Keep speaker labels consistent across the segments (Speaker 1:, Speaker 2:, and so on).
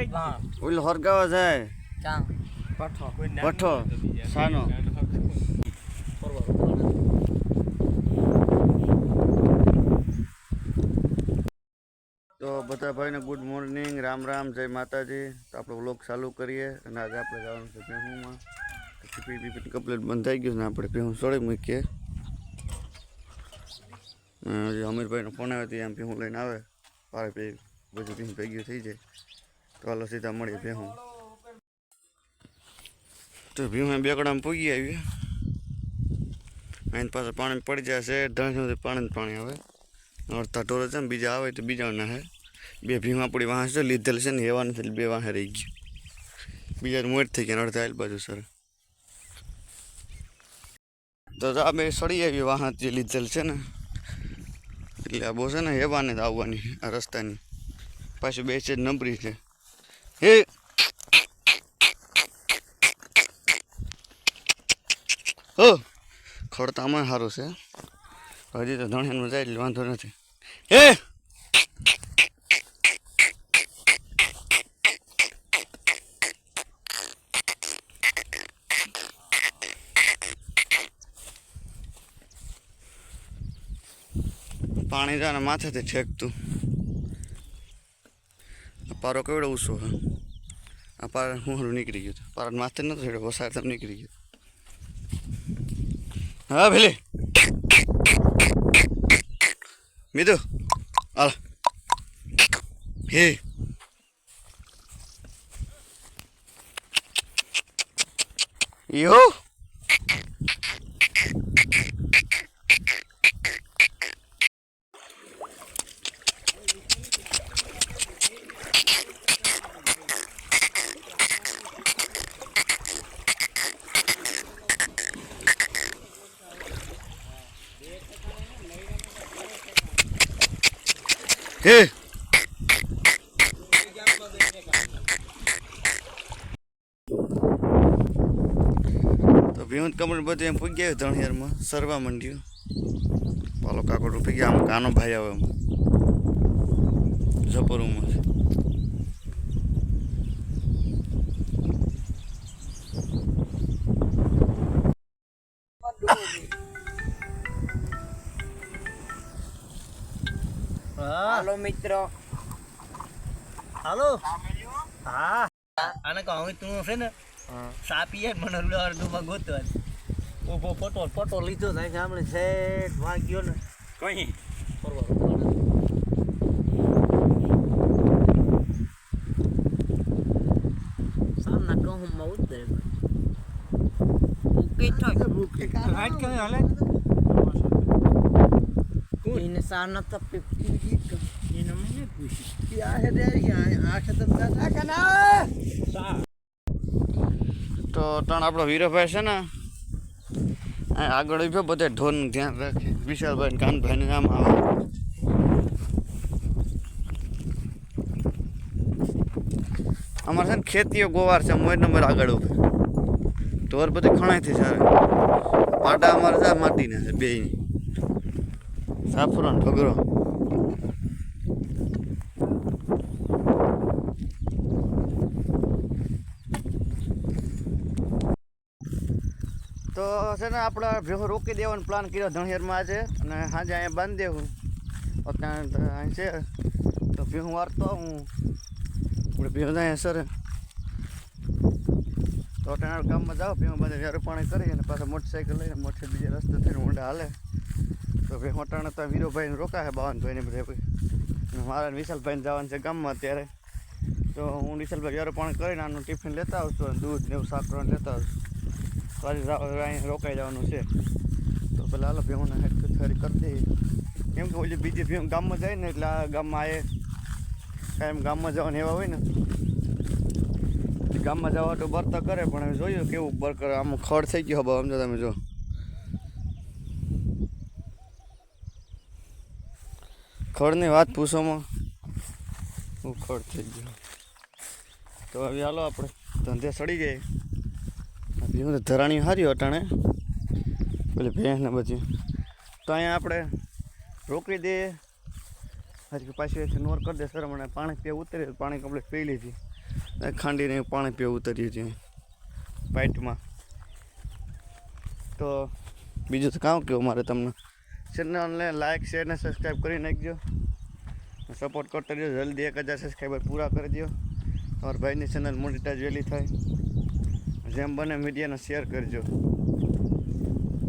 Speaker 1: ઓલો હરગાવા જાય
Speaker 2: ચાં
Speaker 1: પઠો સાનો તો બધા ભાઈને ગુડ મોર્નિંગ, રામ રામ, જય માતાજી. તો આપણે વ્લોગ ચાલુ કરીએ અને આજે આપણે જવાનું છે ભેહુંમાં. પીપી કમ્પ્લીટ બંધ થઈ ગયું ને આપણે ભેહું સળી મૂકીએ. હજી અમીરભાઈનો ફોન આવ્યો હતો, એમ ભેહું લઈને આવે પારે બધું ભેહું ભેગી થઈ જાય. તો હાલો સીધા મળીએ ભેહું. તો ભેહું બેકડામાં પૂગી આવી. એની પાસે પાણી પડી જશે, ઢાંસી પાણી આવે. અડધા ઢોર છે ને બીજા આવે તો બીજાના હે. બે ભીમ આપણી વાંસ છે લીધેલ છે ને એવા નથી, બે વાંહે રહી ગયું. બીજા મોટ થઈ ગયા અડધા આલ બાજુ સર. તો આ બે સડી આવી વાહન જે લીધેલ છે ને, એટલે આ બહુ છે ને હેવાને આવવાની આ રસ્તાની પાછું બે છે નબળી છે. હે હો ખડતામાં સારું છે, હજી તો ધણિયામાં જાય એટલે વાંધો નથી. હે પાણી જાને માથેથી ઠેકતું. પારો કેવડો ઊંચો હે, આ પાર હું નીકળી ગયું. પારા માથે નતો છેડો, વસાર તમે નીકળી ગયો. હા ભલે મીધું હાલ. હે યો હે તો ભીમત કમળ બધું એમ પૂગી ગયું. ધણિયારમાં સરવા માંડ્યું. પાલો કાકો રૂપી ગયા. આમ કાનો ભાઈ આવે એમ જપરુમાં છે.
Speaker 2: હાલો મિત્રો,
Speaker 3: હાલો. હા આને કહું તું છે ને સાપી મને અડધુંમાં ગોતવા ઉભો ફોટો લીધો થાય ગામડે સેટ વાગ્યો ને કઈ
Speaker 2: સામના કહુંમાં ઉતરે ભૂકી થાય
Speaker 3: ભૂખી હાટ કે હાલે
Speaker 2: એને સાના તપી
Speaker 3: એને મને પૂછી
Speaker 1: તો ત્રણ આપણો વીરભાઈ છે ને આગળ ઉભો બધે ઢોરનું ધ્યાન રાખે. વિશાલભાઈ કાનભાઈને નામ આવે. અમારે છે ને ખેતીઓ ગોવાર છે, મોર નંબર આગળ ઉભે ઢોર બધી ખણાઈથી સારે. પાટા અમારે છે માટીના છે બે, સાફરો ને ભગરો. તો છે ને આપણે ભેહું રોકી દેવાનો પ્લાન કર્યો ધણિયારમાં આજે, અને સાંજે અહીંયા બાંધી દેવું. અત્યારે અહીં છે તો ભેહું વારતો હું આપણે ભેહું અહીંયા સર તો અત્યારે ગામમાં જાઓ ભેહું બધે વેરું પાણી કરી અને પાછા મોટરસાઇકલ લઈને મોટે બીજા રસ્તે થઈને ઊંડા હાલે. તો ભેહું અટાણે તો વીરોભાઈને રોકાશે, બાવનભાઈને બધે. મારા વિશાલભાઈને જવાનું છે ગામમાં અત્યારે. તો હું વિશાલભાઈ વેરું પાણી કરીને આનું ટિફિન લેતા આવશું અને દૂધ ને એવું સાકરણ લેતા આવશું. તો આજે અહીંયા રોકાઈ જવાનું છે. તો પેલા હાલો ભેહુંને હેડ ખરી કરી દઈએ, કેમ કે ઓલી બીજી ભેહું ગામમાં જાય ને એટલે આ ગામમાં આવે કાંઈ એમ ગામમાં જવાનું એવા હોય ને ગામમાં જવા તો બરતા કરે. પણ હવે જોયું કેવું બર કરે. આમ ખડ થઈ ગયો હવે સમજો તમે. જો ખડની વાત પૂછોમાં હું ખડ થઈ ગયો. તો હવે હાલો આપણે ધંધે સડી ગઈ. ભીહું ધરાણી હારી અટાણે પેલી ભેંસ ને બધી. તો અહીંયા આપણે રોકી દઈએ. હજી પાછી નોર કરી દે સર. મને પાણી પીવા ઉતરે પાણી કમ્પ્લીટ પી લીધી. ખાંડીને પાણી પીવા ઉતરીએ છીએ પાઇટમાં. તો બીજું તો કામ કેવું મારે તમને, ચેનલને લાઇક શેર ને સબસ્ક્રાઈબ કરી નાખજો, સપોર્ટ કરતા રહેજો. જલ્દી 1000 સબસ્ક્રાઈબર પૂરા કરી દો. તમારા ભાઈની ચેનલ મોનિટાઈઝ વહેલી થાય, જેમ બને મીડિયાને શેર કરજો.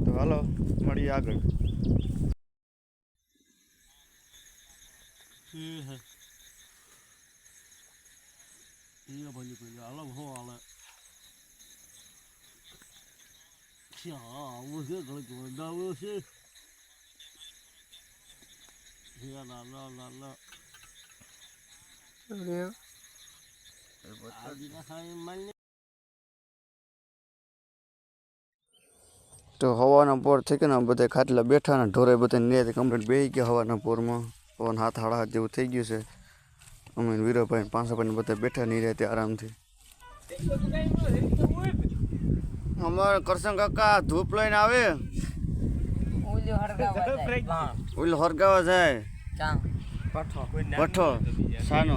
Speaker 1: તો હાલો મળીએ આગળ.
Speaker 3: હાલો હો હાલે આવું છે ઘડીક વધાવ્યો છે.
Speaker 1: તો હવાના પોર થઈ ગયો ને, બધા ખાટલા બેઠા ને ઢોરે બધા નિરાતે કમ્પ્લીટ બેસી ગયા હવાના પોરમાં. પવન 7:30 જેવું થઈ ગયું છે. અમે વીરોભાઈ 500 બધા બેઠા નિરાતે આરામથી. અમારે કરશન કાકા ધૂપ લઈને આવે,
Speaker 2: ઓલ્યો હરગાવા જાય.
Speaker 1: ઓલો હરગાવા જાય
Speaker 2: ચાંગ
Speaker 1: પઠો સાનો.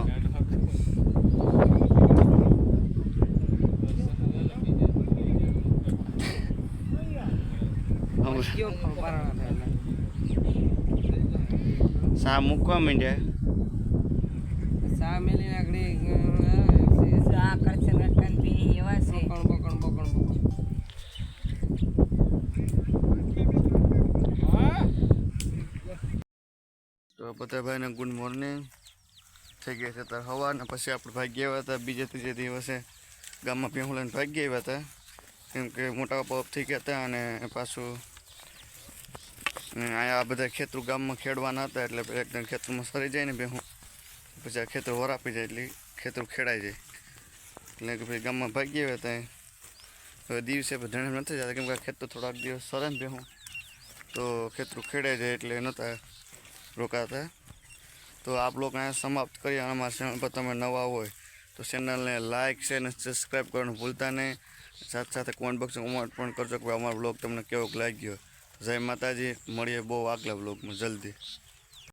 Speaker 2: કયો પરાણા થાય
Speaker 1: સા મૂકવા માંડ્યા.
Speaker 2: સા મેલી નાગડી સા કરશે નટન બી એવા છે. બકણ
Speaker 1: તો બધા ભાઈને ગુડ મોર્નિંગ થઈ ગયા છે ત્યારે હવા ને. પછી આપણે ભાગી આવ્યા હતા બીજે ત્રીજે દિવસે ગામમાં ભેહું લઈને ભાગી આવ્યા હતા, કેમ કે મોટા પપ થઈ ગયા હતા. અને પાછું અહીંયા આ બધા ખેતરો ગામમાં ખેડવાના હતા, એટલે એકદમ ખેતરમાં સરી જાય ને ભેહું, પછી આ ખેતરો વરાપી જાય એટલે ખેતરો ખેડાઈ જાય. એટલે કે ભાઈ ગામમાં ભાગી આવ્યા હતા. હવે દિવસે ધણે નથી જતા, કેમ કે આ ખેતર થોડાક દિવસ સરે ને ભેહું તો ખેતરો ખેડાઈ જાય એટલે નહોતા રોકાતા. તો આપ લોકો અહીંયા સમાપ્ત કરીએ. અમારા ચેનલ પર તમે નવા હોય તો ચેનલને લાઇક શેર અને સબસ્ક્રાઈબ કરવાનું ભૂલતા નહીં. સાથે સાથે કોમેન્ટ બોક્સમાં કોમેન્ટ પણ કરજો કે અમારો બ્લોગ તમને કેવો લાગ્યો. જય માતાજી, મળીએ બહુ આગલા બ્લોગમાં જલ્દી.